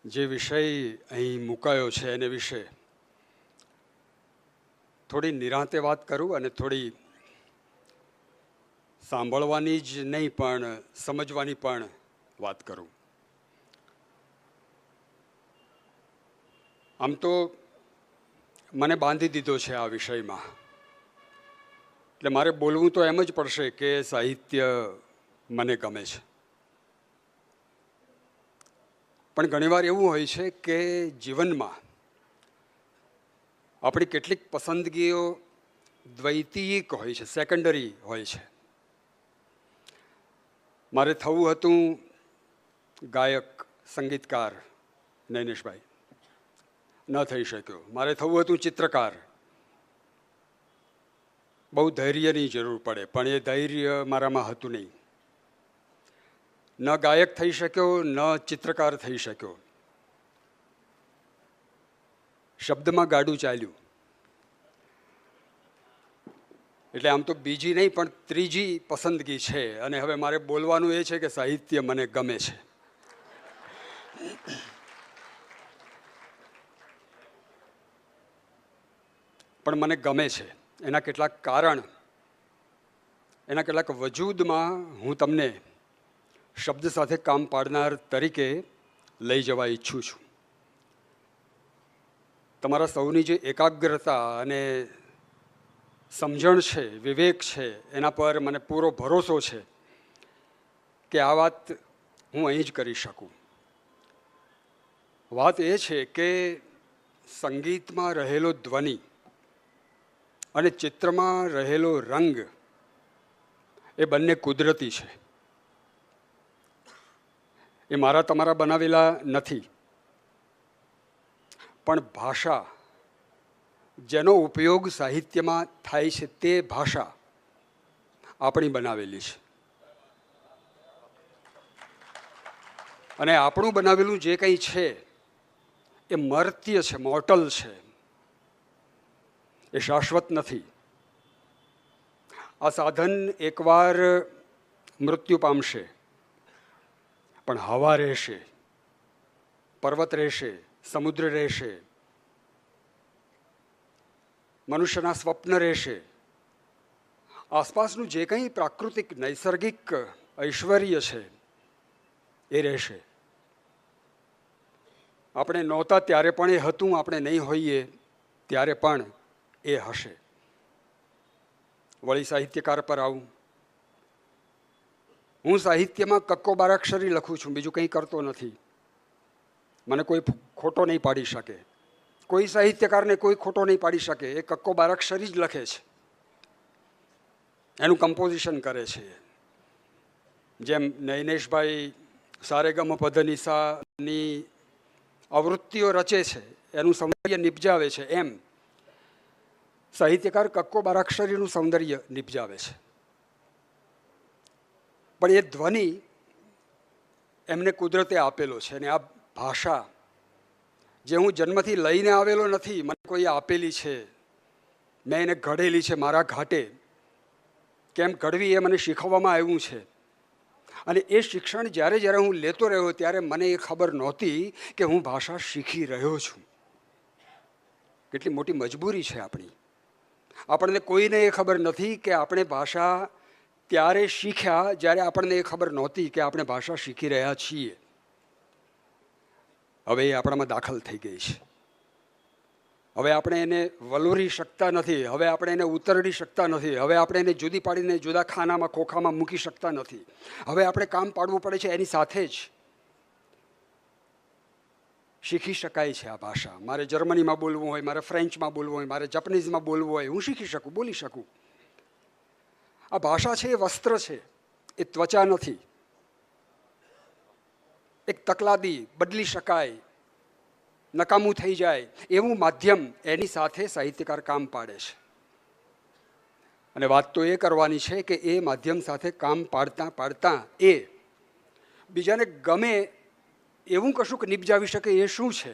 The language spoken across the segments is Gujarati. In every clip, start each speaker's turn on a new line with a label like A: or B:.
A: જે વિષય અહીં મુકાયો છે એને વિશે થોડી નિરાંતે વાત કરું અને થોડી સાંભળવાની જ નહીં પણ સમજવાની પણ વાત કરું. આમ તો મને બાંધી દીધો છે આ વિષયમાં, એટલે મારે બોલવું તો એમ જ પડશે કે સાહિત્ય મને ગમે છે. પણ ઘણીવાર એવું હોય છે કે જીવનમાં આપણી કેટલીક પસંદગીઓ દ્વૈતીયિક હોય છે, સેકન્ડરી હોય છે. મારે થવું હતું ગાયક, સંગીતકાર, નૈનેશભાઈ, ન થઈ શક્યો. મારે થવું હતું ચિત્રકાર, બહુ ધૈર્યની જરૂર પડે, પણ એ ધૈર્ય મારામાં હતું નહીં. ન ગાયક થઈ શક્યો, ન ચિત્રકાર થઈ શક્યો. શબ્દમાં ગાડું ચાલ્યું. એટલે આમ તો બીજી નહીં પણ ત્રીજી પસંદગી છે, અને હવે મારે બોલવાનું એ છે કે સાહિત્ય મને ગમે છે. પણ મને ગમે છે એના કેટલાક કારણ, એના કેટલાક વજૂદમાં હું તમને શબ્દ સાથે કામ પાડનાર તરીકે લઈ જવા ઈચ્છું છું. તમારા સૌની જે એકાગ્રતા અને સમજણ છે, વિવેક છે, એના પર મને પૂરો ભરોસો છે કે આ વાત હું અહીં જ કરી શકું. વાત એ છે કે સંગીતમાં રહેલો ધ્વનિ અને ચિત્રમાં રહેલો રંગ એ બંને કુદરતી છે. એ મારા તમારા બનાવેલા નથી. પણ ભાષા જેનો ઉપયોગ સાહિત્યમાં થાય છે તે ભાષા આપણી બનાવેલી છે. અને આપણું બનાવેલું જે કંઈ છે એ મર્ત્ય છે, મોર્ટલ છે, એ શાશ્વત નથી. આ સાધન એકવાર મૃત્યુ પામશે, પણ હવા રહેશે, પર્વત રહેશે, સમુદ્ર રહેશે, મનુષ્યના સ્વપ્ન રહેશે, આસપાસનું જે કંઈ પ્રાકૃતિક નૈસર્ગિક ઐશ્વર્ય છે એ રહેશે. આપણે નહોતા ત્યારે પણ એ હતું, આપણે નહીં હોઈએ ત્યારે પણ એ હશે. વળી સાહિત્યકાર પર આવું. હું સાહિત્યમાં કક્કો બારાક્ષરી લખું છું, બીજું કંઈ કરતો નથી. મને કોઈ ખોટો નહીં પાડી શકે, કોઈ સાહિત્યકારને કોઈ ખોટો નહીં પાડી શકે. એ કક્કો બારાક્ષરી જ લખે છે, એનું કમ્પોઝિશન કરે છે. જેમ નૈનેશભાઈ સારેગમ પધનિસાની આવૃત્તિઓ રચે છે, એનું સૌંદર્ય નિપજાવે છે, એમ સાહિત્યકાર કક્કો બારાક્ષરીનું સૌંદર્ય નિપજાવે છે. પણ એ ધ્વનિ એમને કુદરતે આપેલો છે. અને આ ભાષા જે હું જન્મથી લઈને આવેલો નથી, મને કોઈ આપેલી છે, મેં એને ઘડેલી છે મારા ઘાટે. કેમ ઘડવી એ મને શીખવવામાં આવ્યું છે. અને એ શિક્ષણ જ્યારે જ્યારે હું લેતો રહ્યો ત્યારે મને એ ખબર નહોતી કે હું ભાષા શીખી રહ્યો છું. કેટલી મોટી મજબૂરી છે આપણી. આપણને કોઈને એ ખબર નથી કે આપણે ભાષા ત્યારે શીખ્યા જ્યારે આપણને એ ખબર નહોતી કે આપણે ભાષા શીખી રહ્યા છીએ. હવે એ આપણામાં દાખલ થઈ ગઈ છે. હવે આપણે એને વલોરી શકતા નથી, હવે આપણે એને ઉતરડી શકતા નથી, હવે આપણે એને જુદી પાડીને જુદા ખાનામાં, ખોખામાં મૂકી શકતા નથી. હવે આપણે કામ પાડવું પડે છે એની સાથે જ. શીખી શકાય છે આ ભાષા. મારે જર્મનીમાં બોલવું હોય, મારે ફ્રેન્ચમાં બોલવું હોય, મારે જાપાનીઝમાં બોલવું હોય, હું શીખી શકું, બોલી શકું. આ ભાષા છે એ વસ્ત્ર છે, એ ત્વચા નથી. એક તકલાદી, બદલી શકાય, નકામું થઈ જાય એવું માધ્યમ, એની સાથે સાહિત્યકાર કામ પાડે છે. અને વાત તો એ કરવાની છે કે એ માધ્યમ સાથે કામ પાડતા પાડતા એ બીજાને ગમે એવું કશુંક નિપજાવી શકે. એ શું છે?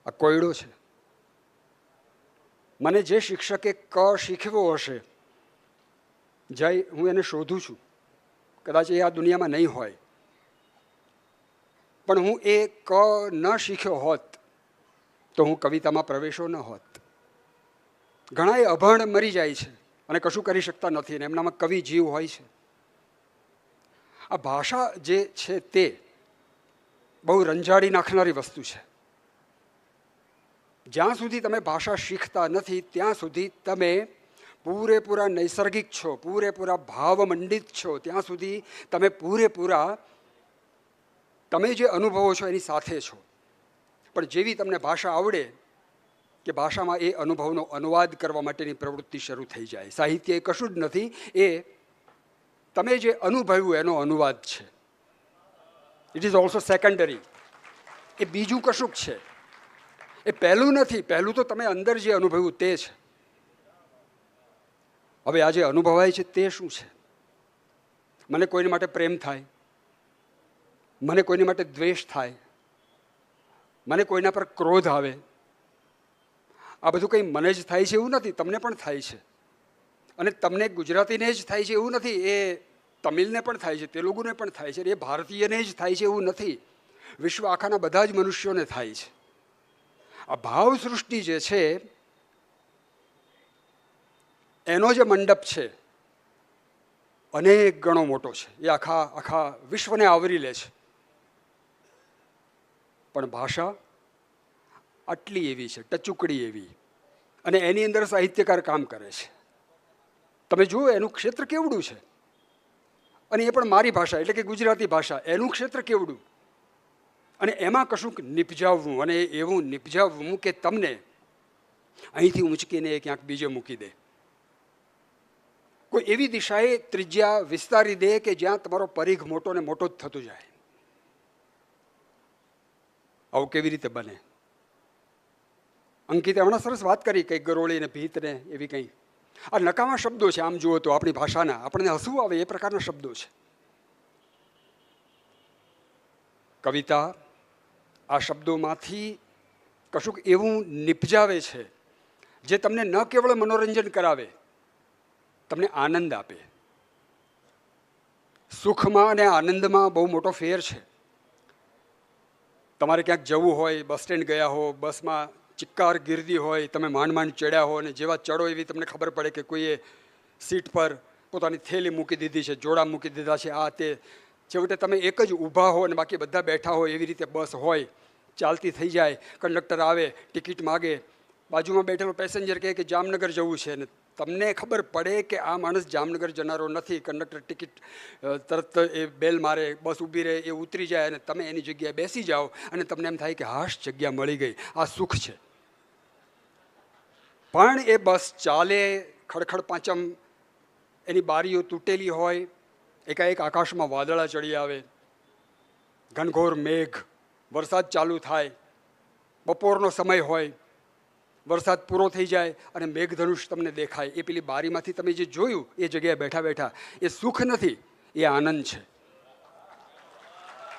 A: આ કોયડો છે. મને જે શિક્ષકે ક શીખવ્યો હશે, જય, હું એને શોધું છું. કદાચ એ આ દુનિયામાં નહીં હોય. પણ હું એ ક ન શીખ્યો હોત તો હું કવિતામાં પ્રવેશો ન હોત. ઘણા એ અભણ મરી જાય છે અને કશું કરી શકતા નથી અને એમનામાં કવિ જીવ હોય છે. આ ભાષા જે છે તે બહુ રંજાડી નાખનારી વસ્તુ છે. જ્યાં સુધી તમે ભાષા શીખતા નથી ત્યાં સુધી તમે પૂરેપૂરા નૈસર્ગિક છો, પૂરેપૂરા ભાવમંડિત છો, ત્યાં સુધી તમે પૂરેપૂરા તમે જે અનુભવો છો એની સાથે છો. પણ જેવી તમને ભાષા આવડે કે ભાષામાં એ અનુભવનો અનુવાદ કરવા માટેની પ્રવૃત્તિ શરૂ થઈ જાય. સાહિત્ય એ કશું જ નથી, એ તમે જે અનુભવ્યું એનો અનુવાદ છે. It is also secondary. એ બીજું કશુંક છે, એ પહેલું નથી. પહેલું તો તમે અંદર જે અનુભવ્યું તે છે. હવે આ જે અનુભવાય છે તે શું છે? મને કોઈની માટે પ્રેમ થાય, મને કોઈની માટે દ્વેષ થાય, મને કોઈના પર ક્રોધ આવે, આ બધું કંઈ મને જ થાય છે એવું નથી, તમને પણ થાય છે. અને તમને ગુજરાતીને જ થાય છે એવું નથી, એ તમિલને પણ થાય છે, તેલુગુને પણ થાય છે, એ ભારતીયને જ થાય છે એવું નથી. વિશ્વ આખાના બધા જ મનુષ્યોને થાય છે. આ ભાવ સૃષ્ટિ જે છે એનો જે મંડપ છે અનેક ગણો મોટો છે. એ આખા વિશ્વને આવરી લે છે. પણ ભાષા આટલી એવી છે, ટચુકડી એવી, અને એની અંદર સાહિત્યકાર કામ કરે છે. તમે જુઓ એનું ક્ષેત્ર કેવડું છે. અને એ પણ મારી ભાષા એટલે કે ગુજરાતી ભાષા, એનું ક્ષેત્ર કેવડું. અને એમાં કશુંક નિપજાવવું, અને એવું નિપજાવવું કે તમને અહીંથી ઊંચકીને ક્યાંક બીજે મૂકી દે, કોઈ એવી દિશાએ ત્રિજ્યા વિસ્તારી દે કે જ્યાં તમારો પરિઘ મોટો ને મોટો જ થતો જાય. આવું કેવી રીતે બને? અંકિતે હમણાં સરસ વાત કરી, કંઈક ગરોળી ને ભીત ને એવી કંઈ. આ નકામા શબ્દો છે આમ જુઓ તો આપણી ભાષાના, આપણને હસવું આવે એ પ્રકારના શબ્દો છે. કવિતા આ શબ્દોમાંથી કશુંક એવું નિપજાવે છે જે તમને ન કેવળ મનોરંજન કરાવે, તમને આનંદ આપે. સુખમાં અને આનંદમાં બહુ મોટો ફેર છે. તમારે ક્યાંક જવું હોય, બસ સ્ટેન્ડ ગયા હો, બસમાં ચિક્કાર ગીર્દી હોય, તમે માંડ ચડ્યા હો, અને જેવા ચડો એવી તમને ખબર પડે કે કોઈએ સીટ પર પોતાની થેલી મૂકી દીધી છે, જોડા મૂકી દીધા છે, આ તે. છેવટે તમે એક જ ઊભા હો અને બાકી બધા બેઠા હોય એવી રીતે બસ હોય, ચાલતી થઈ જાય. કંડક્ટર આવે, ટિકિટ માગે, બાજુમાં બેઠેલો પેસેન્જર કહે કે જામનગર જવું છે, ને તમને ખબર પડે કે આ માણસ જામનગર જનારો નથી. કંડક્ટર ટિકિટ તરત એ બેલ મારે, બસ ઊભી રહે, એ ઉતરી જાય અને તમે એની જગ્યાએ બેસી જાઓ અને તમને એમ થાય કે હાશ, જગ્યા મળી ગઈ, આ સુખ છે. પણ એ બસ ચાલે, ખડખડ પાંચમ, એની બારીઓ તૂટેલી હોય, એકાએક આકાશમાં વાદળા ચડી આવે, ઘનઘોર મેઘ, વરસાદ ચાલુ થાય, બપોરનો સમય હોય, વરસાદ પૂરો થઈ જાય અને મેઘધનુષ તમને દેખાય. એ પેલી બારીમાંથી તમે જે જોયું એ જગ્યાએ બેઠા બેઠા, એ સુખ નથી, એ આનંદ છે.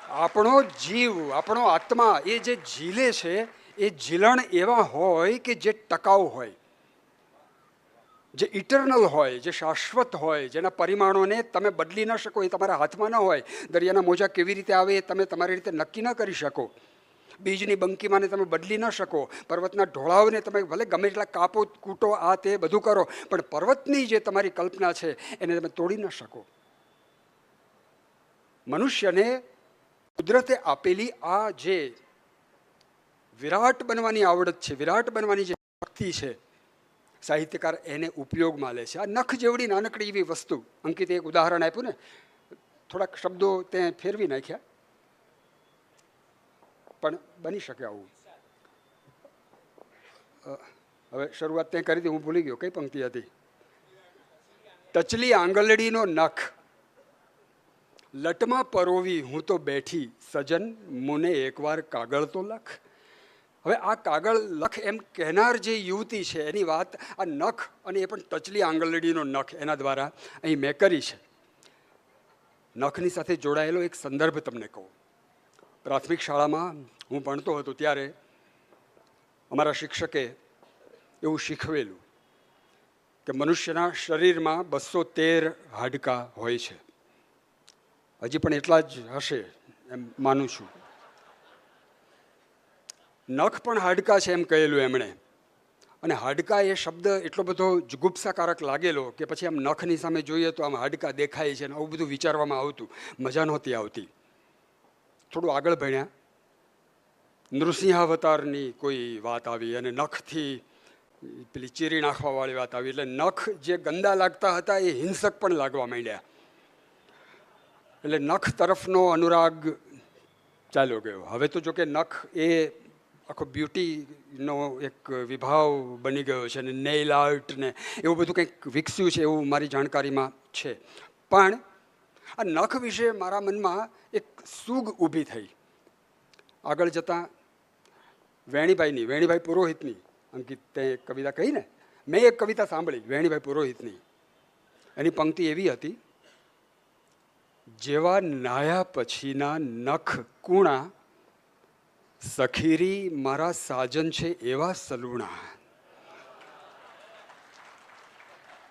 A: આપણો જીવ, આપણો આત્મા એ જે ઝીલે છે એ ઝીલણ એવા હોય કે જે ટકાઉ હોય, જે ઇટરનલ હોય, જે શાશ્વત હોય, જેના પરિમાણોને તમે બદલી ન શકો, એ તમારા હાથમાં ન હોય. દરિયાના મોજા કેવી રીતે આવે એ તમે તમારી રીતે નક્કી ન કરી શકો. બીજની બંકીમાને તમે બદલી ન શકો. પર્વતના ઢોળાવને તમે ભલે ગમે એટલા કાપો, કૂટો, આ તે બધું કરો, પણ પર્વતની જે તમારી કલ્પના છે એને તમે તોડી ન શકો. મનુષ્યને કુદરતે આપેલી આ જે વિરાટ બનવાની આવડત છે, વિરાટ બનવાની જે શક્તિ છે, સાહિત્યકાર એને ઉપયોગમાં લે છે. આ નખ જેવડી નાનકડી એવી વસ્તુ, અંકિતે એક ઉદાહરણ આપ્યું ને, થોડાક શબ્દો તે ફેરવી નાખ્યા, પણ બની શકે આવું. હવે શરૂઆત તે કરી હતી, હું ભૂલી ગયો, કઈ પંક્તિ હતી? ટચલી આંગળડીનો નખ લટમાં પરોવી હું તો બેઠી, સજન મુને એકવાર કાગળ તો લખ. હવે આ કાગળ લખ એમ કહેનાર જે યુવતી છે એની વાત આ નખ, અને એ પણ ટચલી આંગળડીનો નખ, એના દ્વારા અહીં મેં કરી છે. નખની સાથે જોડાયેલો એક સંદર્ભ તમને કહું. પ્રાથમિક શાળામાં હું ભણતો હતો ત્યારે અમારા શિક્ષકે એવું શીખવેલું કે મનુષ્યના શરીરમાં 213 હાડકાં હોય છે. હજી પણ એટલા જ હશે એમ માનું છું. નખ પણ હાડકા છે એમ કહેલું એમણે. અને હાડકા એ શબ્દ એટલો બધો જુગુપ્સાકારક લાગેલો કે પછી આમ નખની સામે જોઈએ તો આમ હાડકા દેખાય છે ને આવું બધું વિચારવામાં આવતું, મજા નહોતી આવતી. થોડું આગળ ભણ્યા, નૃસિંહાવતારની કોઈ વાત આવી અને નખથી પેલી ચીરી નાખવાવાળી વાત આવી. એટલે નખ જે ગંદા લાગતા હતા એ હિંસક પણ લાગવા માંડ્યા. એટલે નખ તરફનો અનુરાગ ચાલ્યો ગયો. હવે તો જો કે નખ એ આખો બ્યુટીનો એક વિભાવ બની ગયો છે, ને નેઇલ આર્ટ ને એવું બધું કંઈક વિકસ્યું છે એવું મારી જાણકારીમાં છે. પણ આ નખ વિશે મારા મનમાં એક સૂગ ઊભી થઈ. આગળ જતાં વેણીભાઈ પુરોહિતની, અંકિત તે કવિતા કહી ને, મેં એક કવિતા સાંભળી વેણીભાઈ પુરોહિતની. એની પંક્તિ એવી હતી: જેવા નાયા પછીના નખ કૂણા, સખીરી મારા સાજન છે એવા સલૂણા.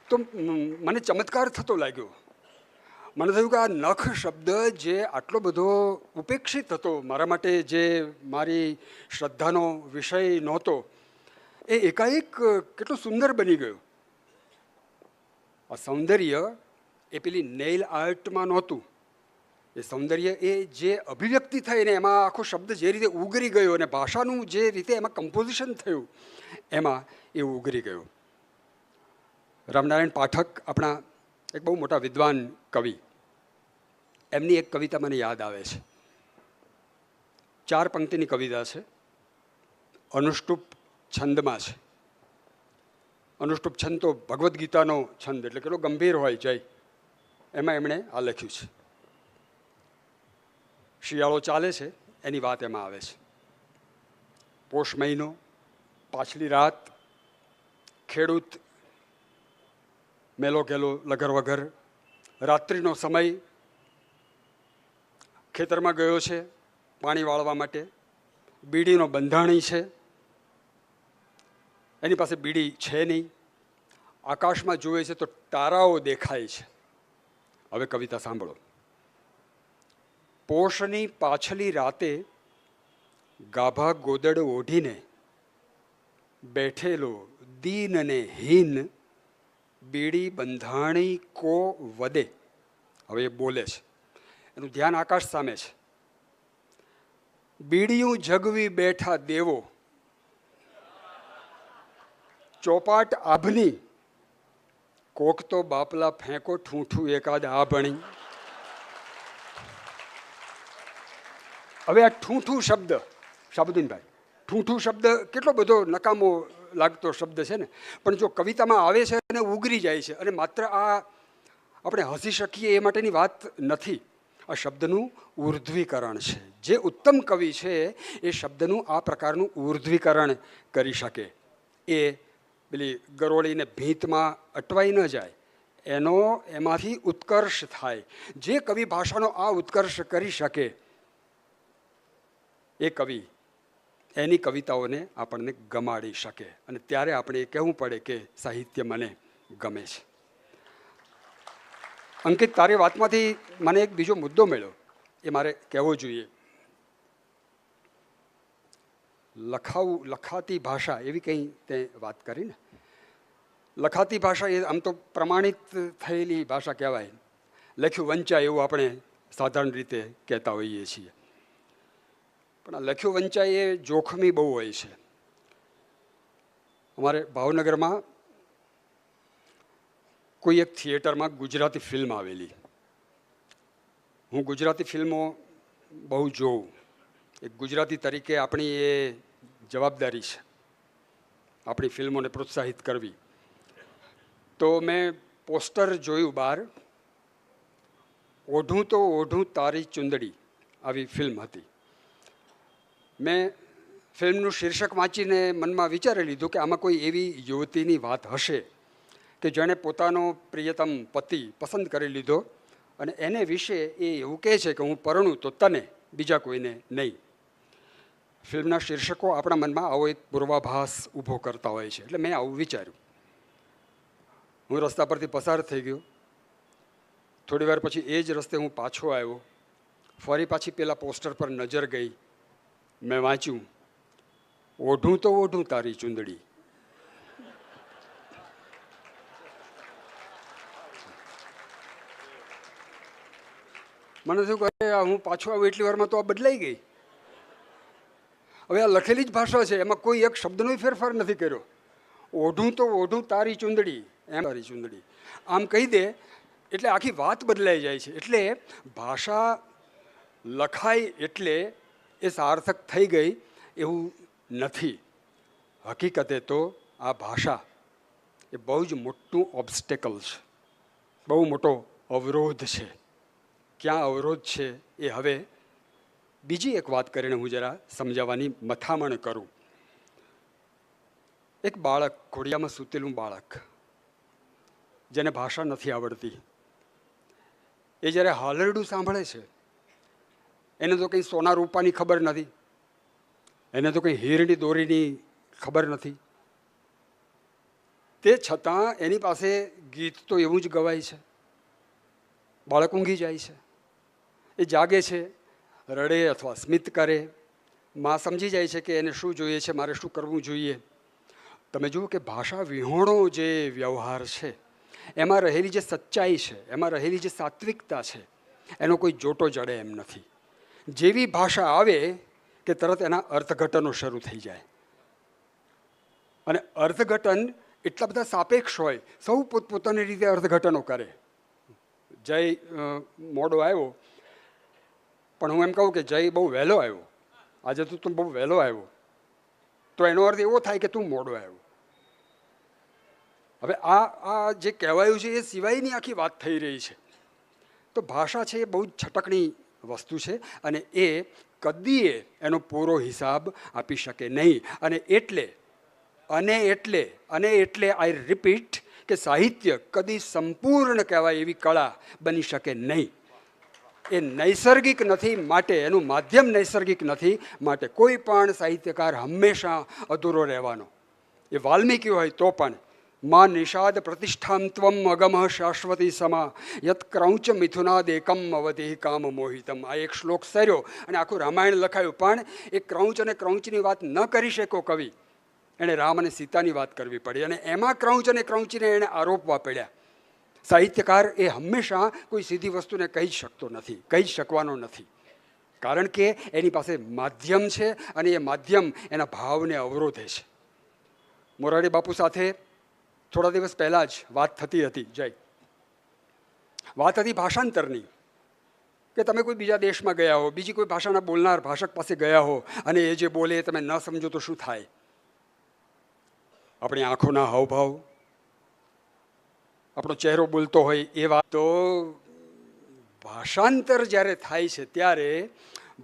A: તો મને ચમત્કાર થતો લાગ્યો. મને થયું કે આ નખ શબ્દ જે આટલો બધો ઉપેક્ષિત હતો મારા માટે, જે મારી શ્રદ્ધાનો વિષય નહોતો, એ એકાએક કેટલું સુંદર બની ગયું. આ સૌંદર્ય એ પેલી નેઇલ આર્ટમાં નહોતું. એ સૌંદર્ય એ જે અભિવ્યક્તિ થઈને એમાં આખો શબ્દ જે રીતે ઉગરી ગયો અને ભાષાનું જે રીતે એમાં કમ્પોઝિશન થયું એમાં એ ઉગરી ગયો. રામનારાયણ પાઠક આપણા એક બહુ મોટા વિદ્વાન કવિ, એમની એક કવિતા મને યાદ આવે છે. 4 પંક્તિની કવિતા છે, અનુષ્ટુપ છંદમાં છે. અનુષ્ટુપ છંદ તો ભગવદ્ ગીતાનો છંદ એટલે કેટલો ગંભીર હોય જય. એમાં એમણે આ લખ્યું છે. શિયાળો ચાલે છે એની વાત એમાં આવે છે. પોષ મહિનો, પાછલી રાત, ખેડૂત મેલો ગેલો લગર વગર, રાત્રિનો સમય, ખેતરમાં ગયો છે પાણી વાળવા માટે. બીડીનો બંધાણી છે, એની પાસે બીડી છે નહીં. આકાશમાં જુએ છે તો તારાઓ દેખાય છે. હવે કવિતા સાંભળો. પોષની પાછલી રાતે ગાભા ગોદડ ઓઢીને બેઠેલો દીન ને હીન, બીડી બંધાણી કો વદે. હવે એ બોલે છે, એનું ધ્યાન આકાશ સામે છે. બીડીયું જગવી બેઠા દેવો, ચોપાટ આભની, કોક તો બાપલા ફેંકો ઠૂંઠું એકાદ આ ભણી. હવે આ ઠૂંઠું શબ્દ, શાબુદ્દીનભાઈ, ઠૂંઠું શબ્દ કેટલો બધો નકામો લાગતો શબ્દ છે ને, પણ જો કવિતામાં આવે છે અને ઉગરી જાય છે, અને માત્ર આ આપણે હસી શકીએ એ માટેની વાત નથી. આ શબ્દનું ઉર્ધ્વીકરણ છે. જે ઉત્તમ કવિ છે એ શબ્દનું આ પ્રકારનું ઉર્ધ્વીકરણ કરી શકે. એ પેલી ગરોળીને ભીંતમાં અટવાઈ ન જાય, એનો એમાંથી ઉત્કર્ષ થાય. જે કવિ ભાષાનો આ ઉત્કર્ષ કરી શકે એ કવિ એની કવિતાઓને આપણને ગમાડી શકે. અને ત્યારે આપણે એ કહેવું પડે કે સાહિત્ય મને ગમે છે. અંકિત, તારી વાતમાંથી મને એક બીજો મુદ્દો મળ્યો, એ મારે કહેવો જોઈએ. લખાતી ભાષા એવી કંઈ તે વાત કરી ને. લખાતી ભાષા એ આમ તો પ્રમાણિત થયેલી ભાષા કહેવાય. લખ્યું વંચાય એવું આપણે સાધારણ રીતે કહેતા હોઈએ છીએ. પણ આ લખ્યું વંચાય એ જોખમી બહુ હોય છે. અમારે ભાવનગરમાં કોઈ એક થિયેટરમાં ગુજરાતી ફિલ્મ આવેલી. હું ગુજરાતી ફિલ્મો બહુ જોઉં. એક ગુજરાતી તરીકે આપણી એ જવાબદારી છે આપણી ફિલ્મોને પ્રોત્સાહિત કરવી. તો મેં પોસ્ટર જોયું બહાર, ઓઢું તો ઓઢું તારી ચુંદડી, આવી ફિલ્મ હતી. મેં ફિલ્મનું શીર્ષક વાંચીને મનમાં વિચારી લીધું કે આમાં કોઈ એવી યુવતીની વાત હશે કે જેણે પોતાનો પ્રિયતમ પતિ પસંદ કરી લીધો અને એને વિશે એ એવું કહે છે કે હું પરણું તો તને, બીજા કોઈને નહીં. ફિલ્મના શીર્ષકો આપણા મનમાં આવો એક પૂર્વાભાસ ઊભો કરતા હોય છે. એટલે મેં આવું વિચાર્યું. હું રસ્તા પરથી પસાર થઈ ગયો. થોડી વાર પછી એ જ રસ્તે હું પાછો આવ્યો. ફરી પાછી પેલા પોસ્ટર પર નજર ગઈ. મેં વાંચ્યું ઓઢું તો ઓઢું તારી ચૂંદડી. મને શું કહે, હું પાછો આવું એટલી વારમાં તો આ બદલાઈ ગઈ. હવે આ લખેલી જ ભાષા છે, એમાં કોઈ એક શબ્દનો ફેરફાર નથી કર્યો. ઓઢું તો ઓઢું તારી ચૂંદડી, એમ તારી ચૂંદડી આમ કહી દે એટલે આખી વાત બદલાઈ જાય છે. એટલે ભાષા લખાય એટલે એ સાર્થક થઈ ગઈ એવું નથી. હકીકતે તો આ ભાષા એ બહુ જ મોટું ઓબ્સ્ટેકલ છે, બહુ મોટો અવરોધ છે. ક્યાં અવરોધ છે એ હવે બીજી એક વાત કરીને હું જરા સમજાવવાની મથામણ કરું. એક બાળક, ઘોડિયામાં સૂતેલું બાળક, જેને ભાષા નથી આવડતી, એ જ્યારે હાલરડું સાંભળે છે, એને તો કંઈ સોના રૂપાની ખબર નથી, એને તો કંઈ હીરની દોરીની ખબર નથી. તે છતાં એની પાસે ગીત તો એવું જ ગવાય છે. બાળક ઊંઘી જાય છે, એ જાગે છે, રડે અથવા સ્મિત કરે, માં સમજી જાય છે કે એને શું જોઈએ છે, મારે શું કરવું જોઈએ. તમે જુઓ કે ભાષા વિહોણો જે વ્યવહાર છે, એમાં રહેલી જે સચ્ચાઈ છે, એમાં રહેલી જે સાત્વિકતા છે, એનો કોઈ જોટો જડે એમ નથી. જેવી ભાષા આવે કે તરત એના અર્થઘટનો શરૂ થઈ જાય. અને અર્થઘટન એટલા બધા સાપેક્ષ હોય, સૌ પોતપોતાની રીતે અર્થઘટનો કરે. જય મોડો આવ્યો, પણ હું એમ કહું કે જય બહુ વહેલો આવ્યો, આજે તો તું બહુ વહેલો આવ્યો, તો એનો અર્થ એવો થાય કે તું મોડો આવ્યો. હવે આ જે કહેવાયું છે એ સિવાયની આખી વાત થઈ રહી છે. તો ભાષા છે એ બહુ જ છટકણી વસ્તુ છે, અને એ કદીએ એનો પૂરો હિસાબ આપી શકે નહીં. અને એટલે આઈ રિપીટ કે સાહિત્ય કદી સંપૂર્ણ કહેવાય એવી કળા બની શકે નહીં. એ નૈસર્ગિક નથી, માટે એનું માધ્યમ નૈસર્ગિક નથી, માટે કોઈ પણ સાહિત્યકાર હંમેશા અધૂરો રહેવાનો. એ વાલ્મીકી હોય તો પણ માં નિષાદ પ્રતિષ્ઠામ ત્વમ અગમ શાશ્વતી સમા યત ક્રૌચ મિથુનાદ એકમ અવધિ કામ મોહિતમ. આ એક શ્લોક સર્યો અને આખું રામાયણ લખાયું, પણ એ ક્રૌચ અને ક્રૌચની વાત ન કરી શકો કવિ. એણે રામ અને સીતાની વાત કરવી પડી, અને એમાં ક્રૌચ અને ક્રૌચીને એણે આરોપવા પડ્યા. સાહિત્યકાર એ હંમેશા કોઈ સીધી વસ્તુને કહી જ શકતો નથી, કહી જ શકવાનો નથી, કારણ કે એની પાસે માધ્યમ છે, અને એ માધ્યમ એના ભાવને અવરોધે છે. મોરારી બાપુ સાથે થોડા દિવસ પહેલાં જ વાત થતી હતી. જય વાત હતી ભાષાંતરની, કે તમે કોઈ બીજા દેશમાં ગયા હો, બીજી કોઈ ભાષાના બોલનાર ભાષક પાસે ગયા હો, અને એ જે બોલે તમે ન સમજો તો શું થાય. આપણી આંખોના હાવભાવ, આપણો ચહેરો બોલતો હોય એ વાત. તો ભાષાંતર જ્યારે થાય છે ત્યારે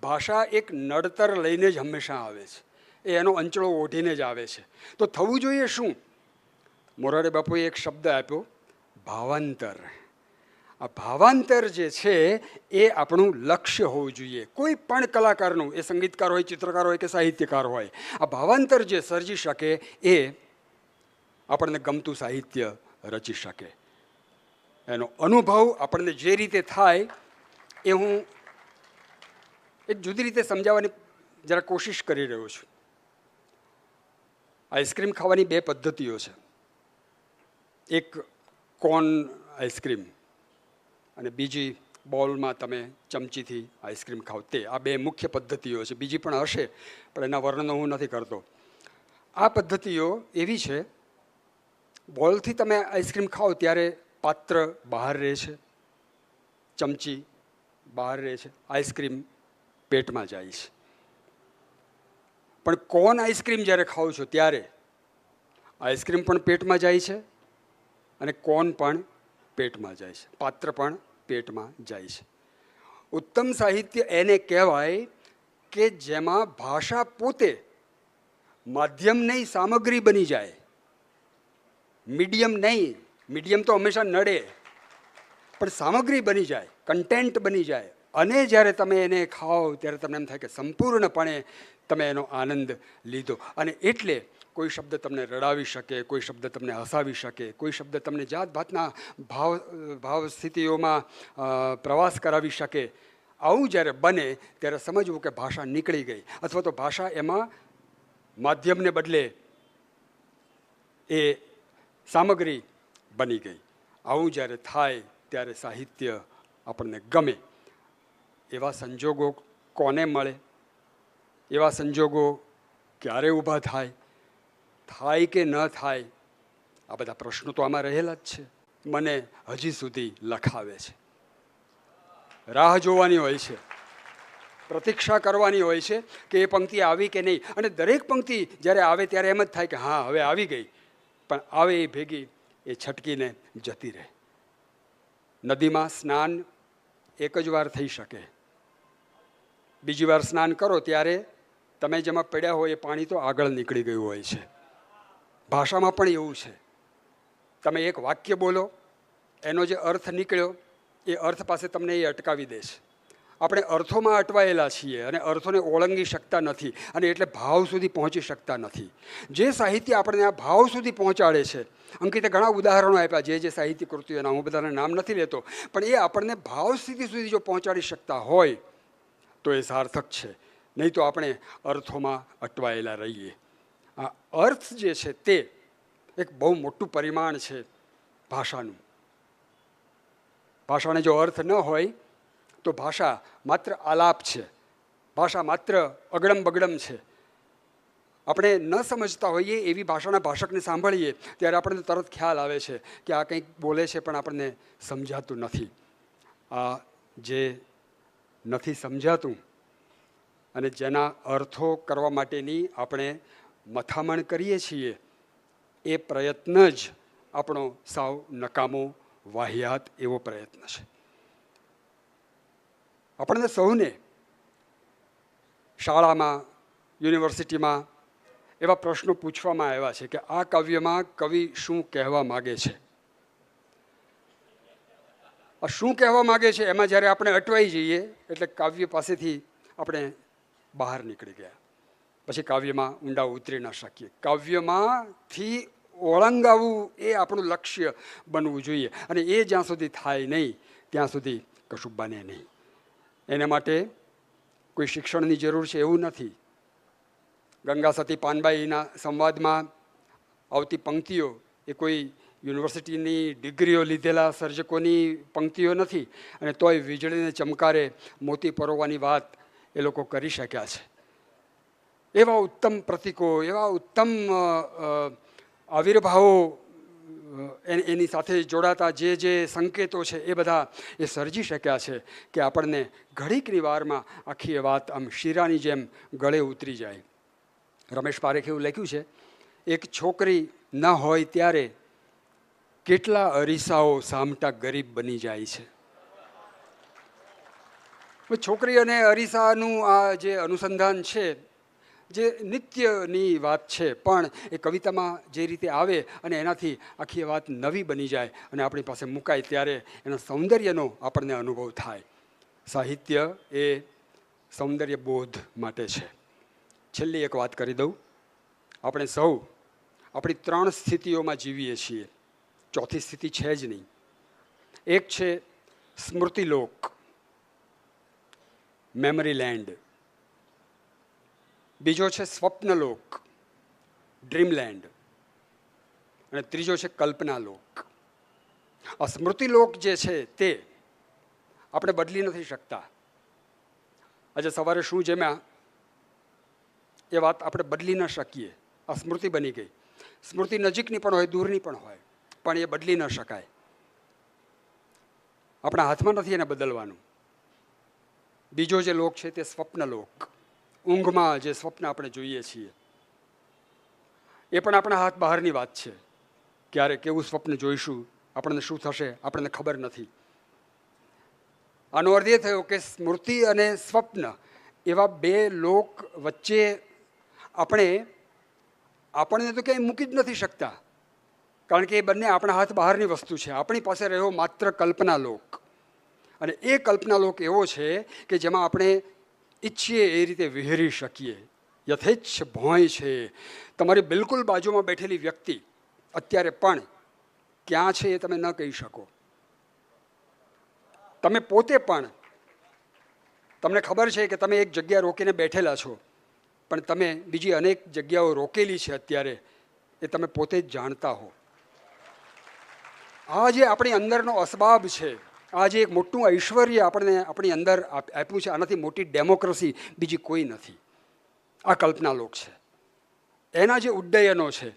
A: ભાષા એક નડતર લઈને જ હંમેશા આવે છે, એ એનો અંચળો ઓઢીને જ આવે છે. તો થવું જોઈએ શું? મોરારી બાપુએ એક શબ્દ આપ્યો, ભાવાંતર. આ ભાવાંતર જે છે એ આપણું લક્ષ્ય હોવું જોઈએ, કોઈ પણ કલાકારનું, એ સંગીતકાર હોય, ચિત્રકાર હોય કે સાહિત્યકાર હોય. આ ભાવાંતર જે સર્જી શકે એ આપણને ગમતું સાહિત્ય રચી શકે. એનો અનુભવ આપણને જે રીતે થાય એ હું એક જુદી રીતે સમજાવવાની જરા કોશિશ કરી રહ્યો છું. આઈસ્ક્રીમ ખાવાની બે પદ્ધતિઓ છે. એક કોન આઈસ્ક્રીમ, અને બીજી બોલમાં તમે ચમચીથી આઈસ્ક્રીમ ખાઓ તે. આ બે મુખ્ય પદ્ધતિઓ છે, બીજી પણ હશે પણ એના વર્ણનો હું નથી કરતો. આ પદ્ધતિઓ એવી છે, બોલથી તમે આઈસ્ક્રીમ ખાઓ ત્યારે પાત્ર બહાર રહે છે, ચમચી બહાર રહે છે, આઈસ્ક્રીમ પેટમાં જાય છે. પણ કોન આઈસ્ક્રીમ જ્યારે ખાઓ છો ત્યારે આઈસ્ક્રીમ પણ પેટમાં જાય છે, અને કોન પણ પેટમાં જાય છે, પાત્ર પણ પેટમાં જાય છે. ઉત્તમ સાહિત્ય એને કહેવાય કે જેમાં ભાષા પોતે માધ્યમ નહીં, સામગ્રી બની જાય, મીડિયમ નહીં. મીડિયમ તો હંમેશા નડે, પણ સામગ્રી બની જાય, કન્ટેન્ટ બની જાય. અને જ્યારે તમે એને ખાઓ ત્યારે તમને એમ થાય કે સંપૂર્ણપણે તમે એનો આનંદ લીધો. અને એટલે કોઈ શબ્દ તમને રડાવી શકે, કોઈ શબ્દ તમને હસાવી શકે, કોઈ શબ્દ તમને જાત ભાતના ભાવ સ્થિતિઓમાં પ્રવાસ કરાવી શકે. આવું જ્યારે બને ત્યારે સમજવું કે ભાષા નીકળી ગઈ, અથવા તો ભાષા એમાં માધ્યમને બદલે એ સામગ્રી બની ગઈ. આવું જ્યારે થાય ત્યારે સાહિત્ય આપણને ગમે. એવા સંજોગો કોને મળે? એવા સંજોગો ક્યારે ઊભા થાય? થાય કે ન થાય? આ બધા પ્રશ્નો તો આમાં રહેલા જ છે. મને હજી સુધી લખાવે છે. રાહ જોવાની હોય છે, પ્રતીક્ષા કરવાની હોય છે કે એ પંક્તિ આવી કે નહીં. અને દરેક પંક્તિ જ્યારે આવે ત્યારે એમ જ થાય કે હા હવે આવી ગઈ. પણ આવે એ ભેગી એ છટકીને જતી રહે. નદીમાં સ્નાન એક જ વાર થઈ શકે. બીજી વાર સ્નાન કરો ત્યારે તમે જેમાં પડ્યા હોય એ પાણી તો આગળ નીકળી ગયું હોય છે. ભાષામાં પણ એવું છે. તમે એક વાક્ય બોલો, એનો જે અર્થ નીકળ્યો એ અર્થ પાસે તમને એ અટકાવી દે છે. આપણે અર્થોમાં અટવાયેલા છીએ અને અર્થોને ઓળંગી શકતા નથી અને એટલે ભાવ સુધી પહોંચી શકતા નથી. જે સાહિત્ય આપણને આ ભાવ સુધી પહોંચાડે છે, અંકિતે ઘણા ઉદાહરણો આપ્યા જે સાહિત્ય કૃતિઓના, હું બધાના નામ નથી લેતો, પણ એ આપણને ભાવ સ્થિતિ સુધી જો પહોંચાડી શકતા હોય તો એ સાર્થક છે. નહીં તો આપણે અર્થોમાં અટવાયેલા રહીએ. આ અર્થ જે છે તે એક બહુ મોટું પરિમાણ છે ભાષાનું. ભાષાને જો અર્થ ન હોય તો ભાષા માત્ર આલાપ છે, ભાષા માત્ર અગડમ બગડમ છે. આપણે ન સમજતા હોઈએ એવી ભાષાના ભાષકને સાંભળીએ ત્યારે આપણને તરત ખ્યાલ આવે છે કે આ કંઈક બોલે છે પણ આપણને સમજાતું નથી. આ જે નથી સમજાતું અને જેના અર્થો કરવા માટેની આપણે મથામણ કરીએ છીએ એ પ્રયત્ન જ આપણો સાવ નકામો, વાહિયાત એવો પ્રયત્ન છે. આપણને સૌને શાળામાં, યુનિવર્સિટીમાં એવા પ્રશ્નો પૂછવામાં આવ્યા છે કે આ કાવ્યમાં કવિ શું કહેવા માગે છે. આ શું કહેવા માગે છે એમાં જ્યારે આપણે અટવાઈ જઈએ એટલે કાવ્ય પાસેથી આપણે બહાર નીકળી ગયા. પછી કાવ્યમાં ઊંડા ઉતરી ના શકીએ. કાવ્યમાંથી ઓળંગાવવું એ આપણું લક્ષ્ય બનવું જોઈએ અને એ જ્યાં સુધી થાય નહીં ત્યાં સુધી કશું બને નહીં. એના માટે કોઈ શિક્ષણની જરૂર છે એવું નથી. ગંગા સતી પાનબાઈના સંવાદમાં આવતી પંક્તિઓ એ કોઈ યુનિવર્સિટીની ડિગ્રીઓ લીધેલા સર્જકોની પંક્તિઓ નથી અને તોય વીજળીને ચમકારે મોતી પરોવાની વાત એ લોકો કરી શક્યા છે. એવા ઉત્તમ પ્રતીકો, એવા ઉત્તમ આવિર્ભાવો, એની સાથે જોડાતા જે સંકેતો છે એ બધા એ સર્જી શક્યા છે કે આપણને ઘડીકની વારમાં આખી એ વાત આમ શીરાની જેમ ગળે ઉતરી જાય. રમેશ પારેખે એવું લખ્યું છે, એક છોકરી ન હોય ત્યારે કેટલા અરીસાઓ સામટા ગરીબ બની જાય છે. છોકરી અને અરીસાનું આ જે અનુસંધાન છે જે નિત્યની વાત છે, પણ એ કવિતામાં જે રીતે આવે અને એનાથી આખી વાત નવી બની જાય અને આપણી પાસે મુકાય ત્યારે એના સૌંદર્યનો આપણને અનુભવ થાય. સાહિત્ય એ સૌંદર્ય બોધ માટે છે. છેલ્લી એક વાત કરી દઉં. આપણે સૌ આપણી 3 સ્થિતિઓમાં જીવીએ છીએ, ચોથી સ્થિતિ છે જ નહીં. એક છે સ્મૃતિલોક, મેમરી લેન્ડ. બીજો છે સ્વપ્નલોક, ડ્રીમલેન્ડ. અને ત્રીજો છે કલ્પનાલોક. આ સ્મૃતિલોક જે છે તે આપણે બદલી નથી શકતા. આજે સવારે શું જમ્યા એ વાત આપણે બદલી ન શકીએ. આ સ્મૃતિ બની ગઈ. સ્મૃતિ નજીકની પણ હોય, દૂરની પણ હોય, પણ એ બદલી ન શકાય. આપણા હાથમાં નથી એને બદલવાનું. બીજો જે લોક છે તે સ્વપ્નલોક. ઊંઘમાં જે સ્વપ્ન આપણે જોઈએ છીએ એ પણ આપણા હાથ બહારની વાત છે. ક્યારે કેવું સ્વપ્ન જોઈશું, આપણને શું થશે, આપણને ખબર નથી. આનો અર્થ એ થયો કે સ્મૃતિ અને સ્વપ્ન એવા 2 લોક વચ્ચે આપણને તો ક્યાંય મૂકી જ નથી શકતા, કારણ કે એ બંને આપણા હાથ બહારની વસ્તુ છે. આપણી પાસે રહ્યો માત્ર કલ્પનાલોક. અને એ કલ્પનાલોક એવો છે કે જેમાં આપણે ઈચ્છીએ એ રીતે વિહરી શકીએ. યથેચ્છ ભોંય છે. તમારી બિલકુલ બાજુમાં બેઠેલી વ્યક્તિ અત્યારે પણ ક્યાં છે એ તમે ન કહી શકો. તમે પોતે પણ, તમને ખબર છે કે તમે એક જગ્યા રોકીને બેઠેલા છો, પણ તમે બીજી અનેક જગ્યાઓ રોકેલી છે અત્યારે, એ તમે પોતે જ જાણતા હો. આ જે આપણી અંદરનો અસબાબ છે, આ જે એક મોટું ઐશ્વર્ય આપણને આપણી અંદર આપ્યું છે, આનાથી મોટી ડેમોક્રેસી બીજી કોઈ નથી. આ કલ્પના લોક છે. એના જે ઉડ્ડયનો છે,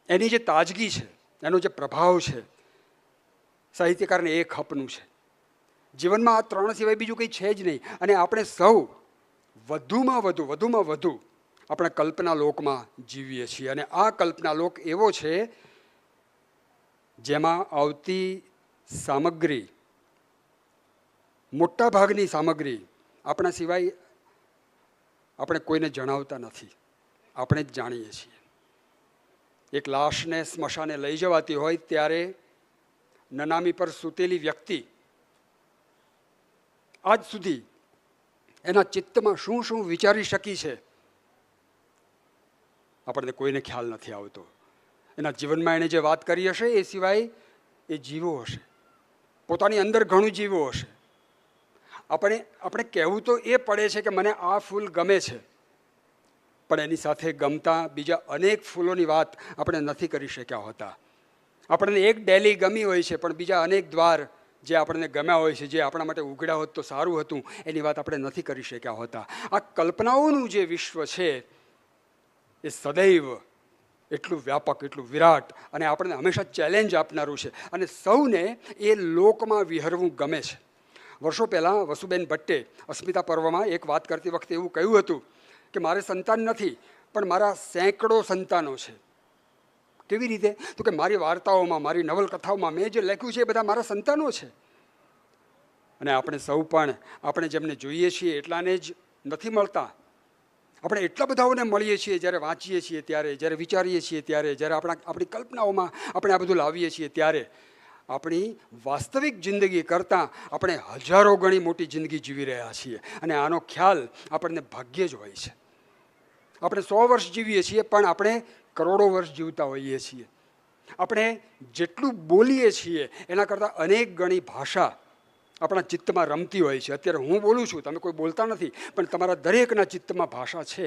A: એની જે તાજગી છે, એનો જે પ્રભાવ છે, સાહિત્યકારને એ ખપનું છે. જીવનમાં આ ત્રણ સિવાય બીજું કંઈ છે જ નહીં. અને આપણે સૌ વધુમાં વધુ આપણે કલ્પના લોકમાં જીવીએ છીએ. અને આ કલ્પના લોક એવો છે જેમાં આવતી સામગ્રી, મોટા ભાગની સામગ્રી આપણા સિવાય આપણે કોઈને જણાવતા નથી, આપણે જ જાણીએ છીએ. એક લાશને સ્મશાને લઈ જવાતી હોય ત્યારે નનામી પર સૂતેલી વ્યક્તિ આજ સુધી એના ચિત્તમાં શું શું વિચારી શકી છે, આપણને કોઈને ખ્યાલ નથી આવતો. એના જીવનમાં એણે જે વાત કરી હશે એ સિવાય એ જીવો હશે, પોતાની અંદર ઘણું જીવો હશે. આપણે કહેવું તો એ પડે છે કે મને આ ફૂલ ગમે છે, પણ એની સાથે ગમતા બીજા અનેક ફૂલોની વાત આપણે નથી કરી શક્યા હોતા. આપણને એક ડેલી ગમી હોય છે, પણ બીજા અનેક દ્વાર જે આપણને ગમ્યા હોય છે, જે આપણા માટે ઉઘડ્યા હોત તો સારું હતું, એની વાત આપણે નથી કરી શક્યા હોતા. આ કલ્પનાઓનું જે વિશ્વ છે એ સદૈવ એટલું વ્યાપક, એટલું વિરાટ અને આપણને હંમેશા ચેલેન્જ આપનારું છે. અને સૌને એ લોકમાં વિહરવું ગમે છે. વર્ષો પહેલાં વસુબેન ભટ્ટે અસ્મિતા પર્વમાં એક વાત કરતી વખતે એવું કહ્યું હતું કે મારે સંતાન નથી, પણ મારા સેંકડો સંતાનો છે. કેવી રીતે? તો કે મારી વાર્તાઓમાં, મારી નવલકથાઓમાં મેં જે લખ્યું છે એ બધા મારા સંતાનો છે. અને આપણે સૌ પણ આપણે જેમને જોઈએ છીએ એટલાને જ નથી મળતા. આપણે એટલા બધાઓને મળીએ છીએ જ્યારે વાંચીએ છીએ ત્યારે, જ્યારે વિચારીએ છીએ ત્યારે, જ્યારે આપણી કલ્પનાઓમાં આપણે આ બધું લાવીએ છીએ ત્યારે આપણી વાસ્તવિક જિંદગી કરતાં આપણે હજારો ગણી મોટી જિંદગી જીવી રહ્યા છીએ. અને આનો ખ્યાલ આપણને ભાગ્યે જ હોય છે. આપણે 100 વર્ષ જીવીએ છીએ, પણ આપણે કરોડો વર્ષ જીવતા હોઈએ છીએ. આપણે જેટલું બોલીએ છીએ એના કરતાં અનેક ગણી ભાષા આપણા ચિત્તમાં રમતી હોય છે. અત્યારે હું બોલું છું, તમે કોઈ બોલતા નથી, પણ તમારા દરેકના ચિત્તમાં ભાષા છે.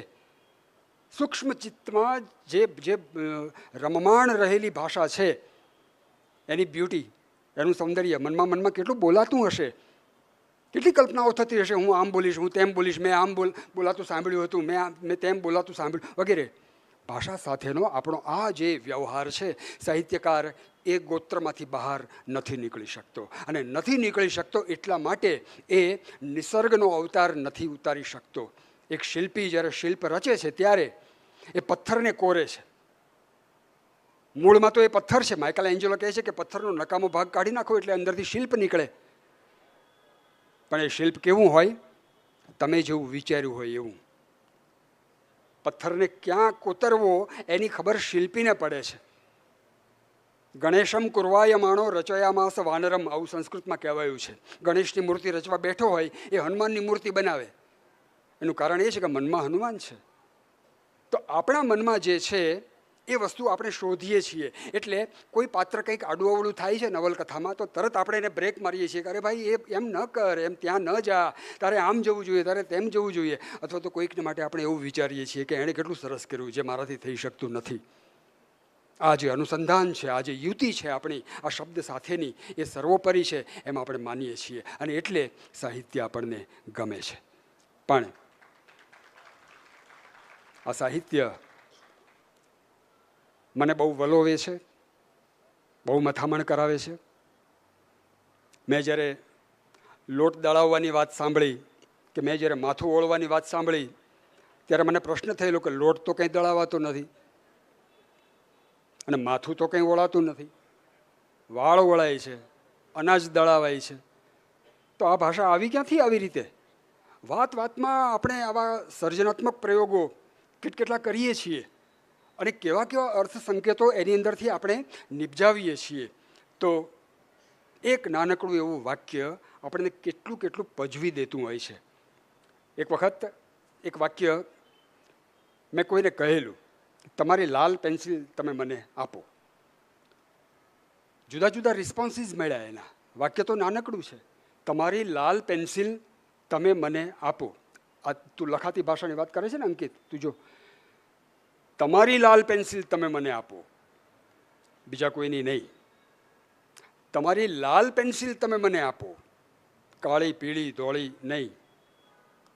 A: સૂક્ષ્મ ચિત્તમાં જે રમમાણ રહેલી ભાષા છે, એની બ્યુટી, એનું સૌંદર્ય મનમાં કેટલું બોલાતું હશે, કેટલી કલ્પનાઓ થતી હશે. હું આમ બોલીશ, હું તેમ બોલીશ, મેં આમ બોલાતું સાંભળ્યું હતું, મેં તેમ બોલાતું સાંભળ્યું વગેરે. ભાષા સાથેનો આપણો આ જે વ્યવહાર છે, સાહિત્યકાર એ ગોત્રમાંથી બહાર નથી નીકળી શકતો. અને નથી નીકળી શકતો એટલા માટે એ નિસર્ગનો અવતાર નથી ઉતારી શકતો. એક શિલ્પી જ્યારે શિલ્પ રચે છે ત્યારે એ પથ્થરને કોરે છે. મૂળમાં તો એ પથ્થર છે. માઇકલ એન્જેલો કહે છે કે પથ્થરનો નકામો ભાગ કાઢી નાખો એટલે અંદરથી શિલ્પ નીકળે. પણ એ શિલ્પ કેવું હોય? તમે જેવું વિચાર્યું હોય એવું. પથ્થરને ક્યાં કોતરવો એની ખબર શિલ્પીને પડે છે. ગણેશમ કુર્વાયમાણો રચયામાસ વાનરમ, આવું સંસ્કૃતમાં કહેવાયું છે. ગણેશની મૂર્તિ રચવા બેઠો હોય એ હનુમાનની મૂર્તિ બનાવે. એનું કારણ એ છે કે મનમાં હનુમાન છે. તો આપણા મનમાં જે છે એ વસ્તુ આપણે શોધીએ છીએ. એટલે કોઈ પાત્ર કંઈક આડું અવળું થાય છે નવલકથામાં, તો તરત આપણે એને બ્રેક મારીએ છીએ કે અરે ભાઈ એ એમ ન કર, એમ ત્યાં ન જા, તારે આમ જવું જોઈએ, તારે તેમ જવું જોઈએ. અથવા તો કોઈકને માટે આપણે એવું વિચારીએ છીએ કે એણે કેટલું સરસ કર્યું જે મારાથી થઈ શકતું નથી. આ જે અનુસંધાન છે, આ જે યુતિ છે આપણી આ શબ્દ સાથેની, એ સર્વોપરી છે એમ આપણે માનીએ છીએ. અને એટલે સાહિત્ય આપણને ગમે છે. પણ આ સાહિત્ય મને બહુ વલોવે છે, બહુ મથામણ કરાવે છે. મેં જ્યારે લોટ દળાવવાની વાત સાંભળી કે મેં જ્યારે માથું ઓળવાની વાત સાંભળી ત્યારે મને પ્રશ્ન થયેલો કે લોટ તો કંઈ દળાવાતો નથી અને માથું તો કંઈ ઓળાતું નથી. વાળ ઓળાય છે, અનાજ દળાવાય છે. તો આ ભાષા આવી ક્યાંથી આવી રીતે? વાતમાં આપણે આવા સર્જનાત્મક પ્રયોગો કેટલા કરીએ છીએ અને કેવા અર્થ સંકેતો એની અંદરથી આપણે નિપજાવીએ છીએ. તો એક નાનકડું એવું વાક્ય આપણને કેટલું પજવી દેતું હોય છે. એક વખત એક વાક્ય મેં કોઈને કહેલું, તમારી લાલ પેન્સિલ તમે મને આપો. જુદા જુદા રિસ્પોન્સીસ મળ્યા એના. વાક્ય તો નાનકડું છે, તમારી લાલ પેન્સિલ તમે મને આપો. આ તું લખાતી ભાષાની વાત કરે છે ને અંકિત, તું જો, તમારી લાલ પેન્સિલ તમે મને આપો, બીજા કોઈની નહીં. તમારી લાલ પેન્સિલ તમે મને આપો, કાળી પીળી ધોળી નહીં.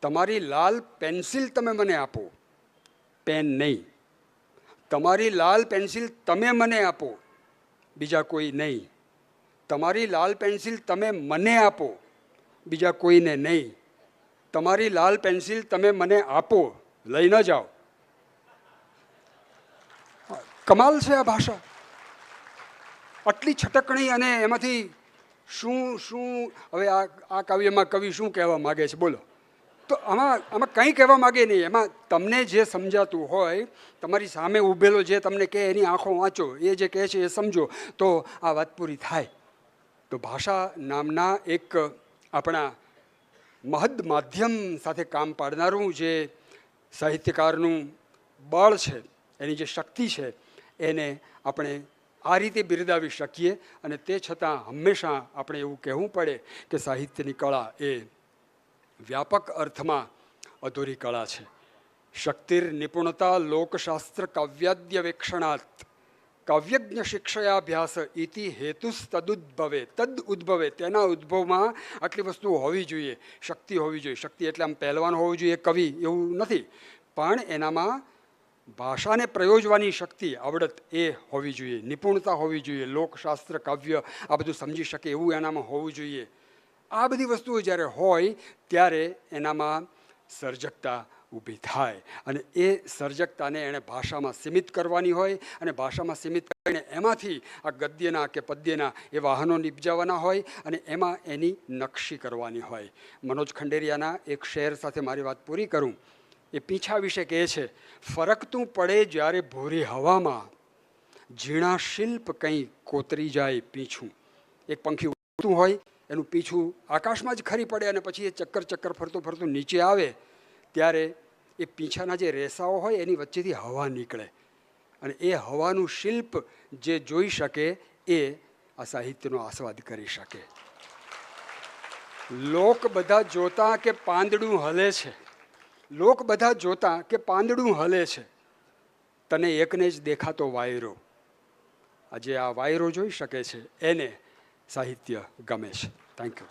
A: તમારી લાલ પેન્સિલ તમે મને આપો, પેન નહીં. તમારી લાલ પેન્સિલ તમે મને આપો, બીજા કોઈ નહીં. તમારી લાલ પેન્સિલ તમે મને આપો, બીજા કોઈને નહીં. તમારી લાલ પેન્સિલ તમે મને આપો, લઈ ન જાઓ. કમાલ છે આ ભાષા, આટલી છટકણી. અને એમાંથી શું શું હવે આ કાવ્યમાં કવિ શું કહેવા માગે છે બોલો? તો આમાં કંઈ કહેવા માગે નહીં. એમાં તમને જે સમજાતું હોય, તમારી સામે ઊભેલો જે તમને કહે એની આંખો વાંચો, એ જે કહે છે એ સમજો, તો આ વાત પૂરી થાય. તો ભાષા નામના એક આપણા મહદ માધ્યમ સાથે કામ પાડનારું જે સાહિત્યકારનું બળ છે, એની જે શક્તિ છે, એને આપણે આ રીતે બિરદાવી શકીએ. અને તે છતાં હંમેશા આપણે એવું કહેવું પડે કે સાહિત્યની કળા એ વ્યાપક અર્થમાં અધૂરી કળા છે. શક્તિર નિપુણતા લોકશાસ્ત્ર કાવ્યાદ્યવેક્ષણાત કાવ્યજ્ઞ શિક્ષયાભ્યાસ ઇતિ હેતુસ્તદુદ્ભવે. તદ ઉદ્ભવે, તેના ઉદ્ભવમાં આટલી વસ્તુઓ હોવી જોઈએ. શક્તિ હોવી જોઈએ. શક્તિ એટલે આમ પહેલવાન હોવું જોઈએ કવિ એવું નથી, પણ એનામાં ભાષાને પ્રયોજવાની શક્તિ, આવડત એ હોવી જોઈએ. નિપુણતા હોવી જોઈએ. લોકશાસ્ત્ર કાવ્ય આ બધું સમજી શકે એવું એનામાં હોવું જોઈએ. આ બધી વસ્તુઓ જ્યારે હોય ત્યારે એનામાં સર્જકતા ઊભી થાય. અને એ સર્જકતાને એણે ભાષામાં સીમિત કરવાની હોય. અને ભાષામાં સીમિત કરીને એમાંથી આ ગદ્યના કે પદ્યના એ વાહનો નિપજાવવાના હોય અને એમાં એની નકશી કરવાની હોય. મનોજ ખંડેરિયાના એક શેર સાથે મારી વાત પૂરી કરું. એ પીંછા વિશે કહે છે, ફરકતું પડે જ્યારે ભૂરી હવામાં, ઝીણા શિલ્પ કંઈ કોતરી જાય પીંછું. એક પંખી ઉડતું હોય, એનું પીછું આકાશમાં જ ખરી પડે અને પછી એ ચક્કર ચક્કર ફરતું ફરતું નીચે આવે, ત્યારે એ પીંછાના જે રેસાઓ હોય એની વચ્ચેથી હવા નીકળે. અને એ હવાનું શિલ્પ જે જોઈ શકે એ આ સાહિત્યનો આસ્વાદ કરી શકે. લોક બધા જોતા કે પાંદડું હલે છે, લોક બધા જોતા કે પાંદડું હલે છે, તને એકને જ દેખાતો વાયરો. આજે આ વાયરો જોઈ શકે છે, એને સાહિત્ય ગમે છે. Thank you.